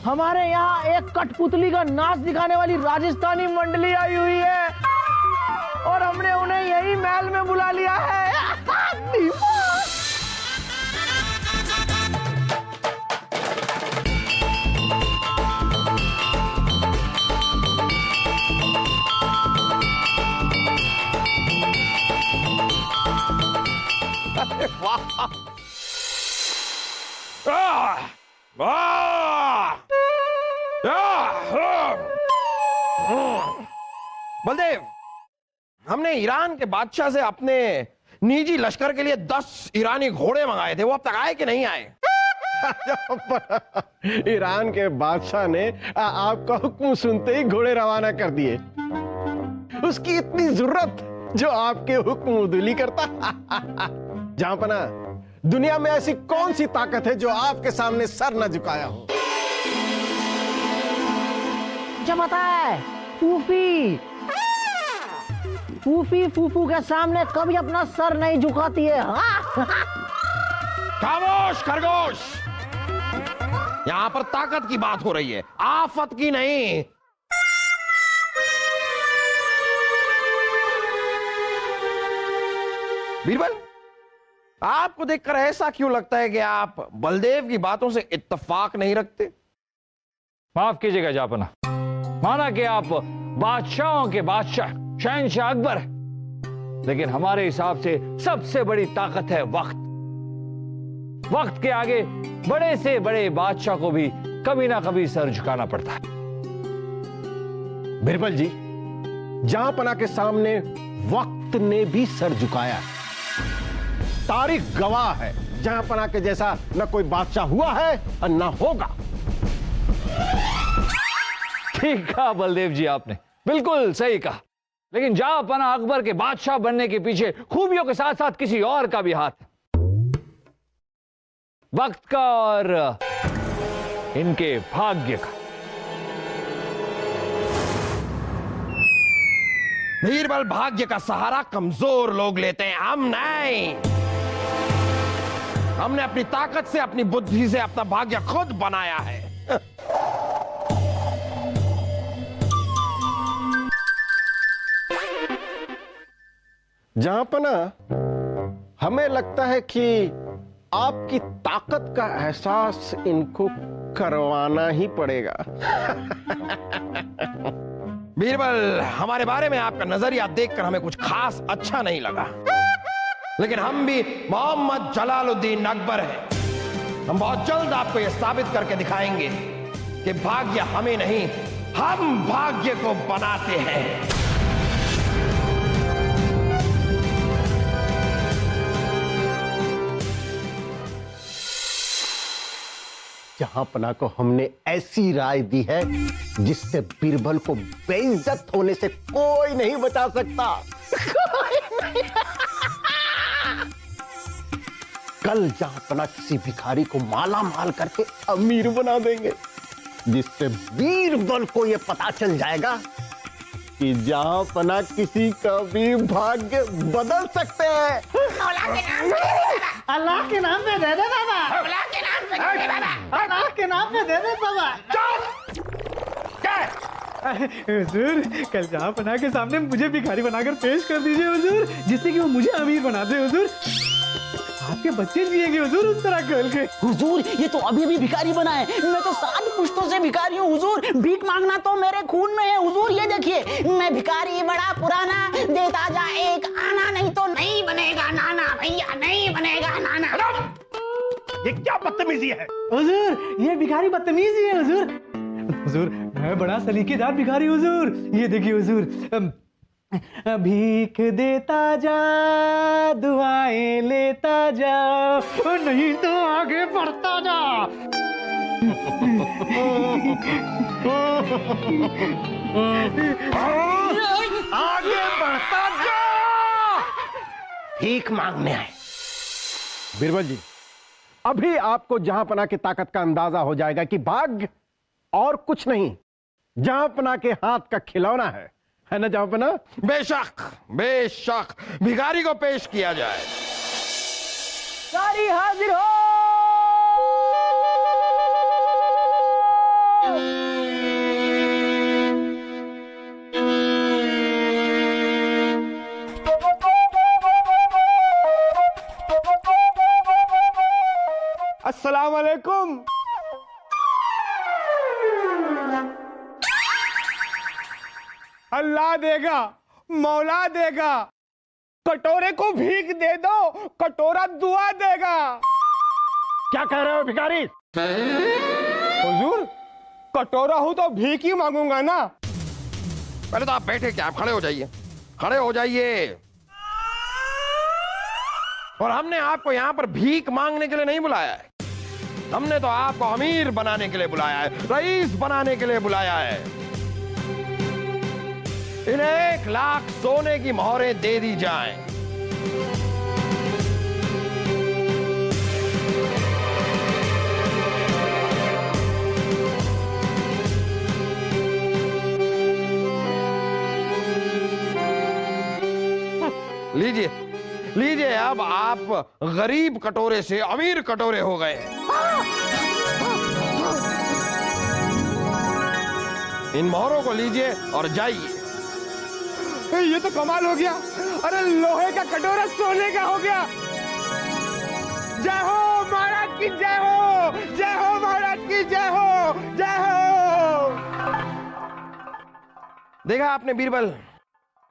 हमारे यहाँ एक कठपुतली का नाच दिखाने वाली राजस्थानी मंडली आई हुई है और हमने उन्हें यही महल में बुला लिया है। बलदेव, हमने ईरान के बादशाह से अपने निजी लश्कर के लिए 10 ईरानी घोड़े मंगाए थे, वो अब तक आए कि नहीं आए? ईरान के बादशाह ने आपका हुक्म सुनते ही घोड़े रवाना कर दिए। उसकी इतनी जरूरत जो आपके हुक्म उदुली करता। जहांपना, दुनिया में ऐसी कौन सी ताकत है जो आपके सामने सर न झुकाया हो? मुझे पता है, फूफी। फूफी फूफू के सामने कभी अपना सर नहीं झुकाती है। खामोश खरगोश, यहां पर ताकत की बात हो रही है, आफत की नहीं। बीरबल, आपको देखकर ऐसा क्यों लगता है कि आप बलदेव की बातों से इत्तेफाक नहीं रखते? माफ कीजिएगा जापना, माना कि आप बादशाहों के बादशाह शहंशाह अकबर है, लेकिन हमारे हिसाब से सबसे बड़ी ताकत है वक्त। वक्त के आगे बड़े से बड़े बादशाह को भी कभी ना कभी सर झुकाना पड़ता है। बिरबल जी, जहांपना के सामने वक्त ने भी सर झुकाया। तारीख गवाह है, जहांपना के जैसा न कोई बादशाह हुआ है और न होगा। ठीक कहा बलदेव जी, आपने बिल्कुल सही कहा, लेकिन जहांपना अकबर के बादशाह बनने के पीछे खूबियों के साथ साथ किसी और का भी हाथ है, वक्त का और इनके भाग्य का। बीरबल, भाग्य का सहारा कमजोर लोग लेते हैं, हम नहीं। हमने अपनी ताकत से, अपनी बुद्धि से अपना भाग्य खुद बनाया है। जहांपना, हमें लगता है कि आपकी ताकत का एहसास इनको करवाना ही पड़ेगा। बीरबल, हमारे बारे में आपका नजरिया देखकर हमें कुछ खास अच्छा नहीं लगा, लेकिन हम भी मोहम्मद जलालुद्दीन अकबर हैं। हम बहुत जल्द आपको यह साबित करके दिखाएंगे कि भाग्य हमें नहीं, हम भाग्य को बनाते हैं। जहांपना को हमने ऐसी राय दी है जिससे बीरबल को बेइज्जत होने से कोई नहीं बचा सकता। कल जहांपना किसी भिखारी को माला माल करके अमीर बना देंगे, जिससे बीरबल को यह पता चल जाएगा कि जहांपना किसी का भी भाग्य बदल सकते हैं। अल्लाह के नाम पे दे दे बाबा, अल्लाह के नाम पे दे दे बाबा, अल्लाह के नाम पे दे दे बाबा। हुजूर, कल जहांपना के सामने मुझे भिखारी बनाकर पेश कर दीजिए हुजूर, जिससे कि वो मुझे अमीर बना दे हुजूर। आपके बच्चे जिएंगे हुजूर उस तरह कल के। हुजूर, ये तो अभी अभी भिखारी बना है, मैं तो 7 पुश्तों से भिखारी हूँ हुजूर। भीख मांगना तो मेरे खून में है हुजूर। ये देखिए, मैं भिखारी बड़ा पुराना, देता जा एक आना, नहीं तो नहीं बनेगा नाना भैया, नहीं बनेगा नाना। ये क्या बदतमीजी है? हुजूर, ये भिखारी बदतमीजी है हुजूर। हुजूर, मैं बड़ा सलीकेदार भिखारी हुजूर। ये देखिए हुजूर, भीख देता जा, दुआएं लेता जा, नहीं तो आगे बढ़ता जा। आगे बढ़ता जा। भीख मांगने आए। बीरबल जी, अभी आपको जहांपना की ताकत का अंदाजा हो जाएगा कि भाग्य और कुछ नहीं, जहांपना के हाथ का खिलौना है ना जहांपना? बेशक बेशक, भिखारी को पेश किया जाए। भिखारी हाजिर हो। अस्सलाम वालेकुम। अल्लाह देगा, मौला देगा, कटोरे को भीख दे दो, कटोरा दुआ देगा। क्या कह रहे हो भिखारी? हुजूर, कटोरा हूं तो भीख ही मांगूंगा ना। पहले तो आप बैठे क्या, आप खड़े हो जाइए, खड़े हो जाइए। और हमने आपको यहां पर भीख मांगने के लिए नहीं बुलाया है, हमने तो आपको अमीर बनाने के लिए बुलाया है, रईस बनाने के लिए बुलाया है। इन्हें 1 लाख सोने की मोहरें दे दी जाएं। लीजिए लीजिए, अब आप गरीब कटोरे से अमीर कटोरे हो गए हैं। इन मोहरों को लीजिए और जाइए। ये तो कमाल हो गया। अरे लोहे का कटोरा सोने का हो गया। जय हो महाराज की जय हो, जय हो महाराज की जय हो, जय हो। देखा आपने बीरबल,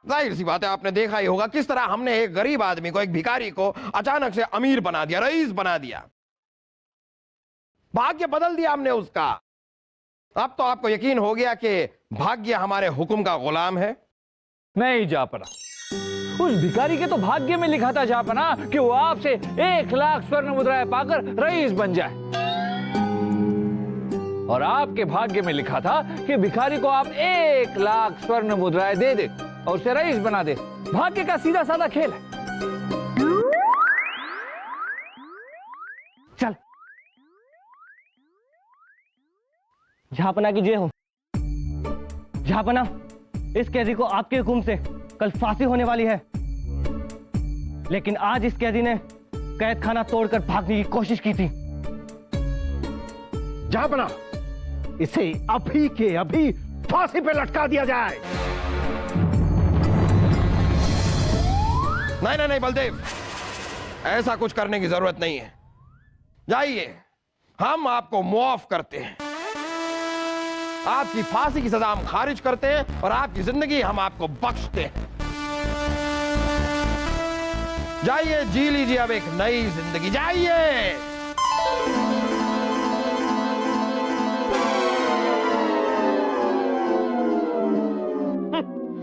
जाहिर सी बात है आपने देखा ही होगा किस तरह हमने एक गरीब आदमी को, एक भिखारी को अचानक से अमीर बना दिया, रईस बना दिया। भाग्य बदल दिया हमने उसका। अब तो आपको यकीन हो गया कि भाग्य हमारे हुक्म का गुलाम है। नहीं जापना, उस भिखारी के तो भाग्य में लिखा था जापना कि वो आपसे 1 लाख स्वर्ण मुद्राएं पाकर रईस बन जाए, और आपके भाग्य में लिखा था कि भिखारी को आप 1 लाख स्वर्ण मुद्राएं दे दे और उसे रईस बना दे। भाग्य का सीधा साधा खेल है। चल झापना की जय हो। झापना, इस कैदी को आपके हुक्म से कल फांसी होने वाली है, लेकिन आज इस कैदी ने कैद खाना तोड़कर भागने की कोशिश की थी। झापना, इसे अभी के अभी फांसी पे लटका दिया जाए। नहीं नहीं बलदेव, ऐसा कुछ करने की जरूरत नहीं है। जाइए, हम आपको मुआफ करते हैं। आपकी फांसी की सजा हम खारिज करते हैं और आपकी जिंदगी हम आपको बख्शते हैं। जाइए, जी लीजिए अब एक नई जिंदगी। जाइए।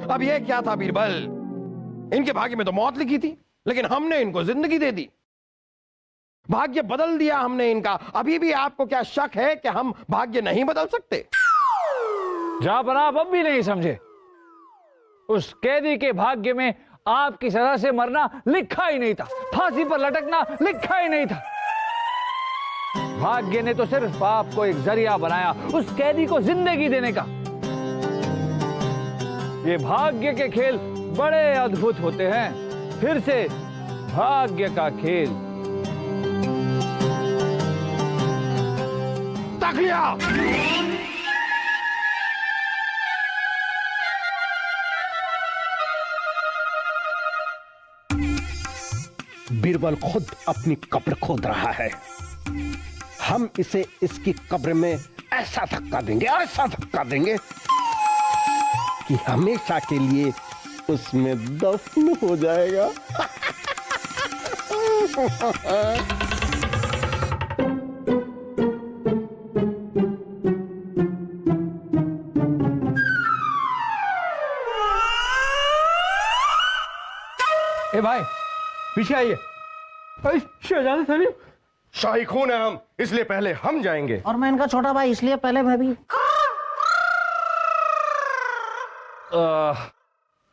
अब ये क्या था बीरबल, इनके भाग्य में तो मौत लिखी थी, लेकिन हमने इनको जिंदगी दे दी। भाग्य बदल दिया हमने इनका। अभी भी आपको क्या शक है कि हम भाग्य नहीं बदल सकते? जापना, आप अब भी नहीं समझे। उस कैदी के भाग्य में आपकी सजा से मरना लिखा ही नहीं था, फांसी पर लटकना लिखा ही नहीं था। भाग्य ने तो सिर्फ आपको एक जरिया बनाया उस कैदी को जिंदगी देने का। ये भाग्य के खेल बड़े अद्भुत होते हैं। फिर से भाग्य का खेल। तक लिया। बीरबल खुद अपनी कब्र खोद रहा है। हम इसे इसकी कब्र में ऐसा धक्का देंगे कि हमेशा के लिए उसमें दफन हो जाएगा। ए भाई, पीछे आइए। शहजादे सलीम, शाही खून है हम, इसलिए पहले हम जाएंगे। और मैं इनका छोटा भाई, इसलिए पहले मैं भी।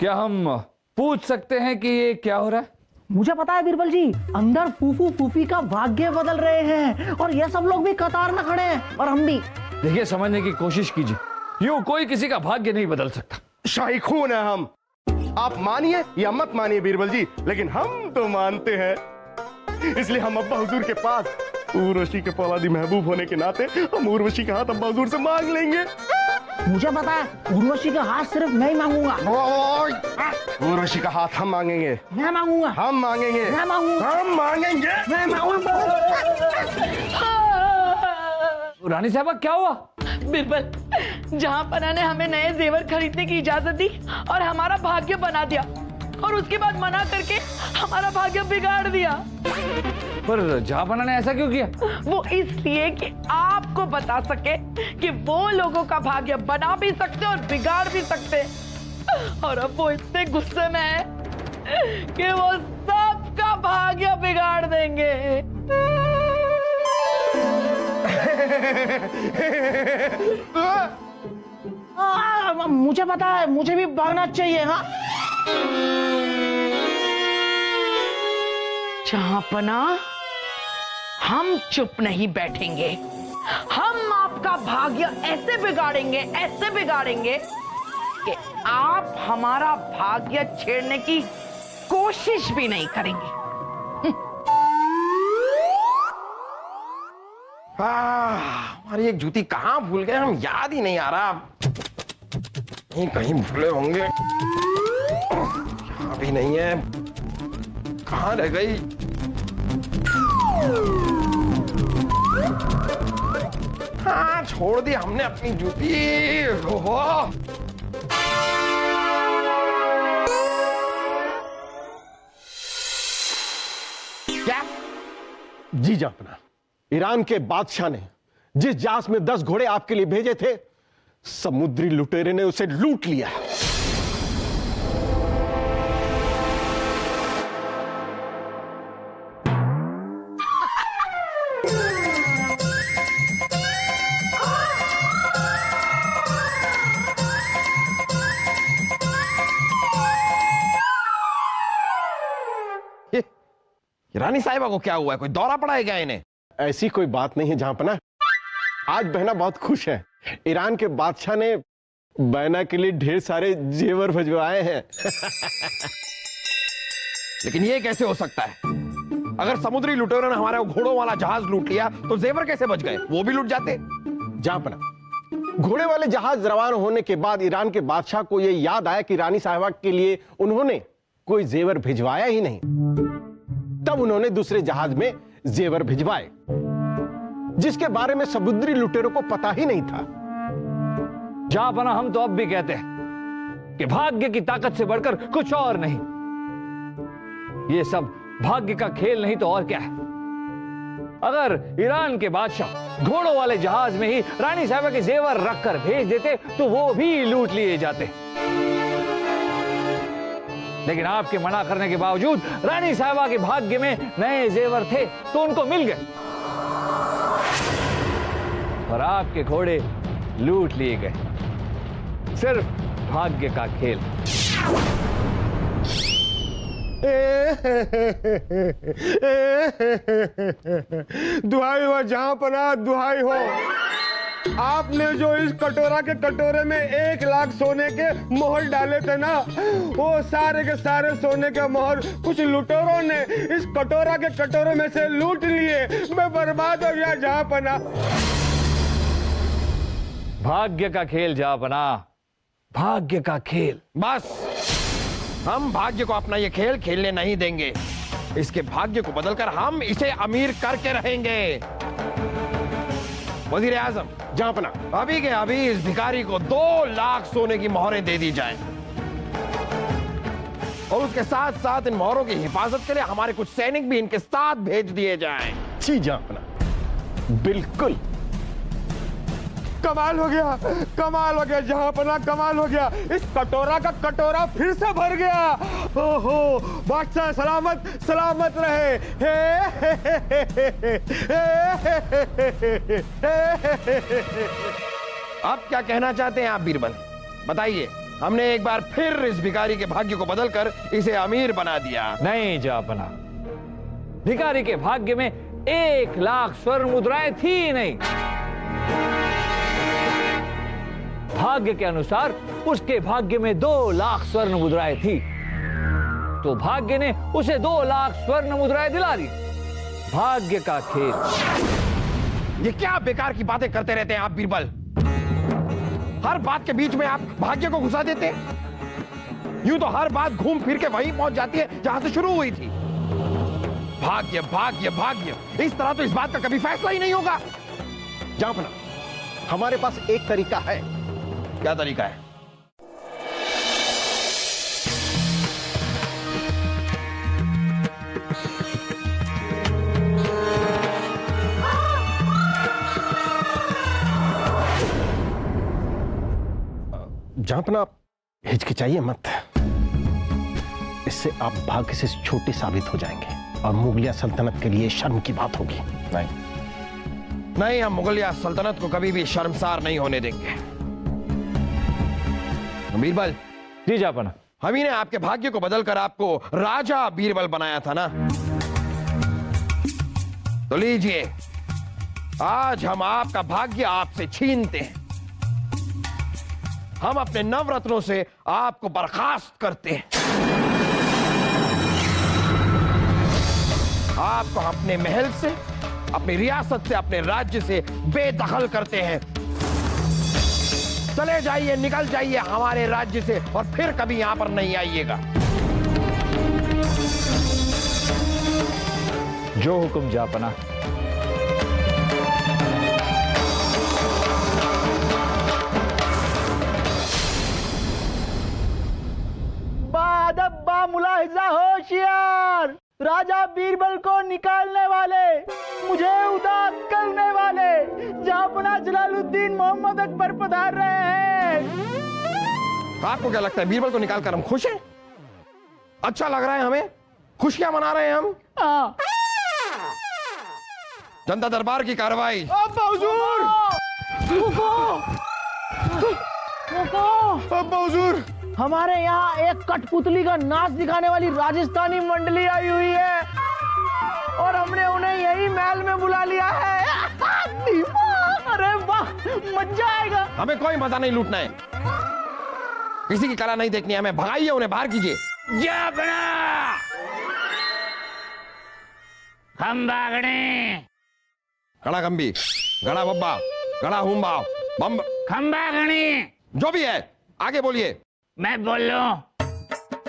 क्या हम पूछ सकते हैं कि ये क्या हो रहा है? मुझे पता है बीरबल जी, अंदर फूफू फूफी का भाग्य बदल रहे हैं और ये सब लोग भी कतार में खड़े हैं और हम भी। देखिए, समझने की कोशिश कीजिए। यूं कोई किसी का भाग्य नहीं बदल सकता। शाही खून है हम, आप मानिए या मत मानिए बीरबल जी, लेकिन हम तो मानते हैं। इसलिए हम अब्बा हुजूर के पास उर्वशी के फौलादी महबूब होने के नाते हम उर्वशी का हाथ अब्बा हुजूर से मांग लेंगे। मुझे पता है, उर्वशी का हाथ सिर्फ मैं ही मांगूंगा। उर्वशी का हाथ हम मांगेंगे, मैं मांगूंगा, हम मांगेंगे, मैं मांगूंगा, हम मांगेंगे, मैं मांगूंगा। रानी साहबा क्या हुआ? बिरबल, जहां पना ने हमें नए जेवर खरीदने की इजाजत दी और हमारा भाग्य बना दिया, और उसके बाद मना करके हमारा भाग्य बिगाड़ दिया। पर जहांपना ने ऐसा क्यों किया? वो इसलिए कि आपको बता सके कि वो लोगों का भाग्य बना भी सकते और बिगाड़ भी सकते, और अब वो इतने गुस्से में है कि वो सबका भाग्य बिगाड़ देंगे। मुझे पता है, मुझे भी भागना चाहिए। हाँ, जहांपना, हम चुप नहीं बैठेंगे। हम आपका भाग्य ऐसे बिगाड़ेंगे कि आप हमारा भाग्य छेड़ने की कोशिश भी नहीं करेंगे। हमारी एक जूती कहाँ भूल गए हम, याद ही नहीं आ रहा। कहीं कहीं भूले होंगे, यहाँ भी नहीं है, कहाँ रह गई? हाँ, छोड़ दी हमने अपनी जूती। ओहो, क्या? जी जहांपना, ईरान के बादशाह ने जिस जहाज में 10 घोड़े आपके लिए भेजे थे, समुद्री लुटेरे ने उसे लूट लिया। रानी साहिबा को क्या हुआ है? कोई दौरा पड़ा है क्या इन्हें? ऐसी कोई बात नहीं है जहांपना, आज बहना बहुत खुश है। ईरान के बादशाह ने बहना के लिए ढेर सारे जेवर भिजवाए हैं। लेकिन ये कैसे हो सकता है? अगर समुद्री लुटेरों ने हमारा घोड़ों वाला जहाज लूट लिया तो जेवर कैसे बच गए? वो भी लूट जाते। जहांपना, घोड़े वाले जहाज रवाना होने के बाद ईरान के बादशाह को यह याद आया कि रानी साहिबा के लिए उन्होंने कोई जेवर भिजवाया ही नहीं। तब उन्होंने दूसरे जहाज में जेवर भिजवाए, जिसके बारे में समुद्री लुटेरों को पता ही नहीं था। जहांपना, हम तो अब भी कहते हैं कि भाग्य की ताकत से बढ़कर कुछ और नहीं। ये सब भाग्य का खेल नहीं तो और क्या है। अगर ईरान के बादशाह घोड़ों वाले जहाज में ही रानी साहिबा के जेवर रखकर भेज देते तो वो भी लूट लिए जाते। लेकिन आपके मना करने के बावजूद रानी साहिबा के भाग्य में नए जेवर थे तो उनको मिल गए, और आपके घोड़े लूट लिए गए। सिर्फ भाग्य का खेल। दुहाई हो जहांपना, दुहाई हो। आपने जो इस कटोरा के कटोरे में 1 लाख सोने के मोहर डाले थे ना, वो सारे के सारे सोने के मोहर कुछ लुटेरों ने इस कटोरा के कटोरे में से लूट लिए। मैं बर्बाद हो गया जहांपना। भाग्य का खेल जहांपना, भाग्य का खेल। बस, हम भाग्य को अपना ये खेल खेलने नहीं देंगे। इसके भाग्य को बदलकर हम इसे अमीर करके रहेंगे। वजीर आजम, जहांपना, अभी के अभी इस भिखारी को 2 लाख सोने की मोहरें दे दी जाएं, और उसके साथ साथ इन मोहरों की हिफाजत के लिए हमारे कुछ सैनिक भी इनके साथ भेज दिए जाएं। जी जहांपना, बिल्कुल। कमाल हो गया, कमाल हो गया जहांपना, कमाल हो गया। इस कटोरा का कटोरा फिर से भर गया। ओहो, बादशाह सलामत सलामत रहे। अब क्या कहना चाहते हैं आप बीरबल? बताइए। हमने एक बार फिर इस भिखारी के भाग्य को बदलकर इसे अमीर बना दिया। नहीं जहांपना, भिखारी के भाग्य में 1 लाख स्वर्ण मुद्राएं थी ही नहीं। भाग्य के अनुसार उसके भाग्य में 2 लाख स्वर्ण मुद्राएं थी, तो भाग्य ने उसे 2 लाख स्वर्ण मुद्राएं दिला दी। भाग्य का खेल। ये क्या बेकार की बातें करते रहते हैं आप बीरबल? हर बात के बीच में आप भाग्य को घुसा देते हैं। यूं तो हर बात घूम फिर के वहीं पहुंच जाती है जहां से शुरू हुई थी। भाग्य भाग्य भाग्य, इस तरह तो इस बात का कभी फैसला ही नहीं होगा। जापना, हमारे पास एक तरीका है। क्या तरीका है? जापना, हिचकिचाइए मत। इससे आप भाग्य से छोटे साबित हो जाएंगे और मुगलिया सल्तनत के लिए शर्म की बात होगी। नहीं, हम मुगलिया सल्तनत को कभी भी शर्मसार नहीं होने देंगे। बीरबल जी जापना। हम ही ने आपके भाग्य को बदलकर आपको राजा बीरबल बनाया था ना, तो लीजिए, आज हम आपका भाग्य आपसे छीनते हैं। हम अपने नवरत्नों से आपको बर्खास्त करते हैं। आपको अपने महल से, अपनी रियासत से, अपने राज्य से बेदखल करते हैं। चले जाइए, निकल जाइए हमारे राज्य से और फिर कभी यहां पर नहीं आइएगा। जो हुक्म जापना। बादब्बा मुलाहिजा होशियार, राजा बीरबल को निकालने वाले, मुझे उदास करने वाले जापना जलालुद्दीन मोहम्मद अकबर पधार रहे हैं। आपको क्या लगता है बीरबल को निकालकर हम खुश हैं? अच्छा लग रहा है हमें? खुशियां मना रहे हैं हम? हाँ। जनता दरबार की कार्रवाई। अब्बा हुजूर! अब्बा हुजूर! हमारे यहाँ एक कठपुतली का नाच दिखाने वाली राजस्थानी मंडली आई हुई है और हमने उन्हें यही महल में बुला लिया है। अरे वाह, मजा आएगा। हमें कोई मजा नहीं लूटना है, किसी की कला नहीं देखनी है हमें। भगाइए उन्हें, बाहर कीजिए। जापना, हम भागने। गड़ा गंबी, गड़ा बब्बा, गड़ा हुम्बा, बम, खंबा गणी। जो भी है आगे बोलिए। मैं बोल लूं,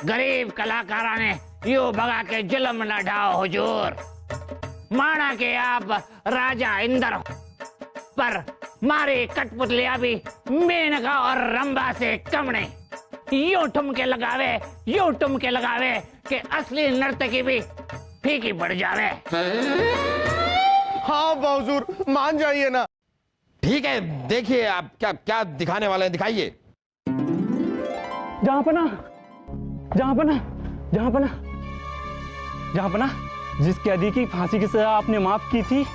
गरीब कलाकारा ने यूं भगा के जुल्म न ढाओ हुजूर। माना के आप राजा इंद्र, पर मारे कठपुतलियां भी मेनका और रंबा से कम नहीं। यूं ठुमके लगावे कि असली नर्तकी भी फीकी पड़ जावे। हाँ अब्बा हुजूर, मान जाइए ना। ठीक है, देखिए आप क्या क्या दिखाने वाले हैं, दिखाइए। जहांपना, जहांपना, जहांपना, जहांपना, जिस कैदी की फांसी की सजा आपने माफ की थी,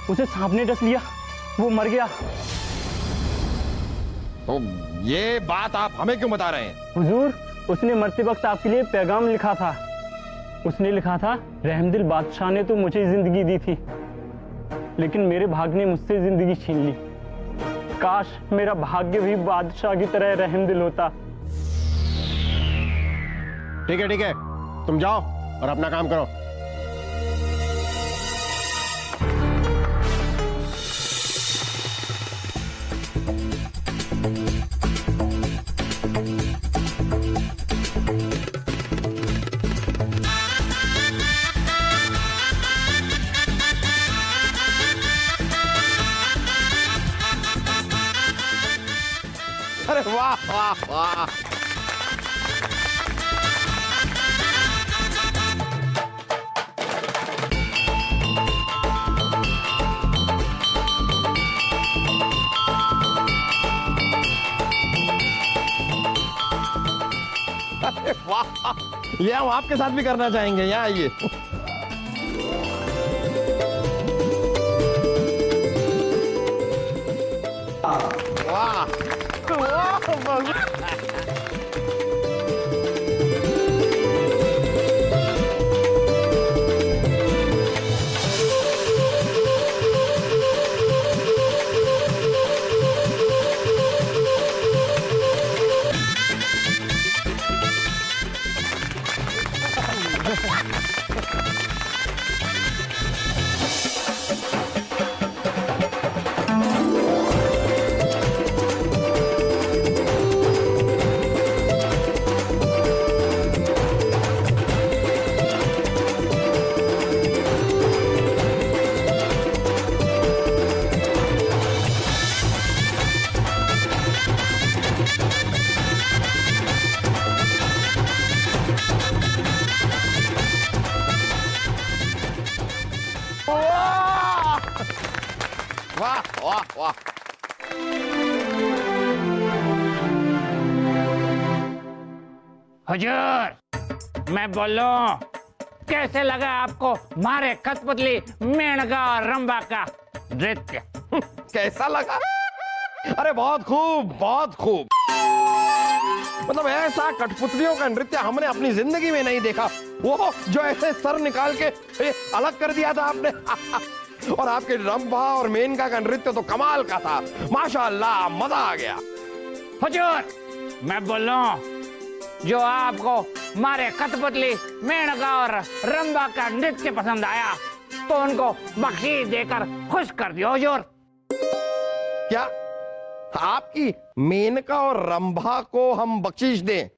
उसे सांप ने डस लिया, वो मर गया। तो ये बात आप हमें क्यों बता रहे हैं? हुजूर, उसने मरते वक्त आपके लिए पैगाम लिखा था। उसने लिखा था, रहमदिल बादशाह ने तो मुझे जिंदगी दी थी, लेकिन मेरे भाग्य ने मुझसे जिंदगी छीन ली। काश मेरा भाग्य भी बादशाह की तरह रहमदिल होता। ठीक है, तुम जाओ और अपना काम करो। अरे वाह वाह वाह! अरे वाह! ये हम आपके साथ भी करना चाहेंगे, यहाँ आइए। वाह वाह वाह वाह वाह। हुजूर, मैं बोलूं, कैसे लगा आपको मारे कठपुतली, मेनका और रंभा का नृत्य? कैसा लगा? अरे बहुत खूब, बहुत खूब। मतलब ऐसा कठपुतलियों का नृत्य हमने अपनी जिंदगी में नहीं देखा। वो जो ऐसे सर निकाल के अलग कर दिया था आपने। और आपके रंभा और मेनका का नृत्य तो कमाल का था। माशाअल्लाह, मजा आ गया। हुजूर, मैं बोलूं, जो आपको मारे कठपुतली, मेनका और रंभा का नृत्य पसंद आया तो उनको बख्शीश देकर खुश कर दियो हुजूर। क्या आपकी मेनका और रंभा को हम बख्शीश दें?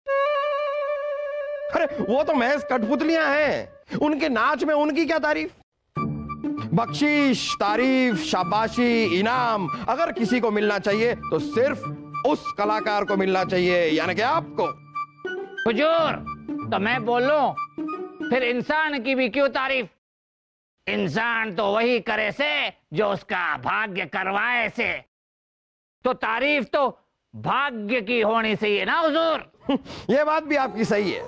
अरे वो तो महज कठपुतलियां हैं, उनके नाच में उनकी क्या तारीफ? बख्शीश, तारीफ, शाबाशी, इनाम अगर किसी को मिलना चाहिए तो सिर्फ उस कलाकार को मिलना चाहिए, यानी कि आपको। हुजूर, तो मैं बोलूं, फिर इंसान की भी क्यों तारीफ? इंसान तो वही करे से जो उसका भाग्य करवाए से। तो तारीफ तो भाग्य की होनी चाहिए ना हुजूर। ये बात भी आपकी सही है।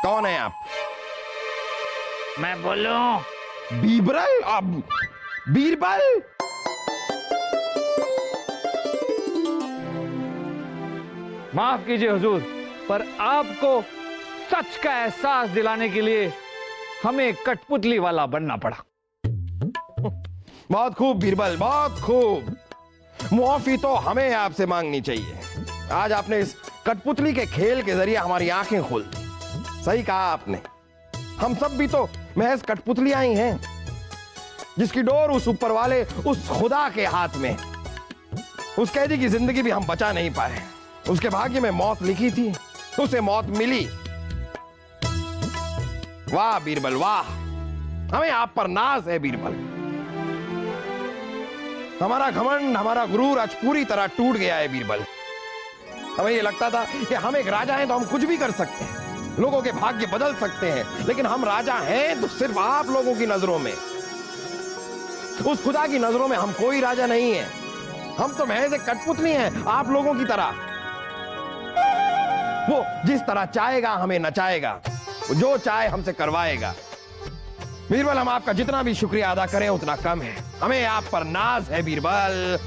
कौन है आप? मैं बोलूं, बीबरल? अब बीरबल? माफ कीजिए हुजूर, पर आपको सच का एहसास दिलाने के लिए हमें कठपुतली वाला बनना पड़ा। बहुत खूब बीरबल, बहुत खूब। मुआफी तो हमें आपसे मांगनी चाहिए। आज आपने इस कठपुतली के खेल के जरिए हमारी आंखें खोल दी। सही कहा आपने, हम सब भी तो महज कठपुतलियां ही हैं, जिसकी डोर उस ऊपर वाले, उस खुदा के हाथ में। उस कैदी की जिंदगी भी हम बचा नहीं पाए। उसके भाग्य में मौत लिखी थी, उसे मौत मिली। वाह बीरबल वाह, हमें आप पर नाज है बीरबल। हमारा घमंड, हमारा गुरूर आज पूरी तरह टूट गया है बीरबल। हमें यह लगता था कि हम एक राजा हैं तो हम कुछ भी कर सकते हैं, लोगों के भाग्य बदल सकते हैं, लेकिन हम राजा हैं तो सिर्फ आप लोगों की नजरों में। उस खुदा की नजरों में हम कोई राजा नहीं है। हम तो महज एक कठपुतली हैं, आप लोगों की तरह। वो जिस तरह चाहेगा हमें नचाएगा, वो जो चाहे हमसे करवाएगा। बीरबल, हम आपका जितना भी शुक्रिया अदा करें उतना कम है। हमें आप पर नाज है बीरबल।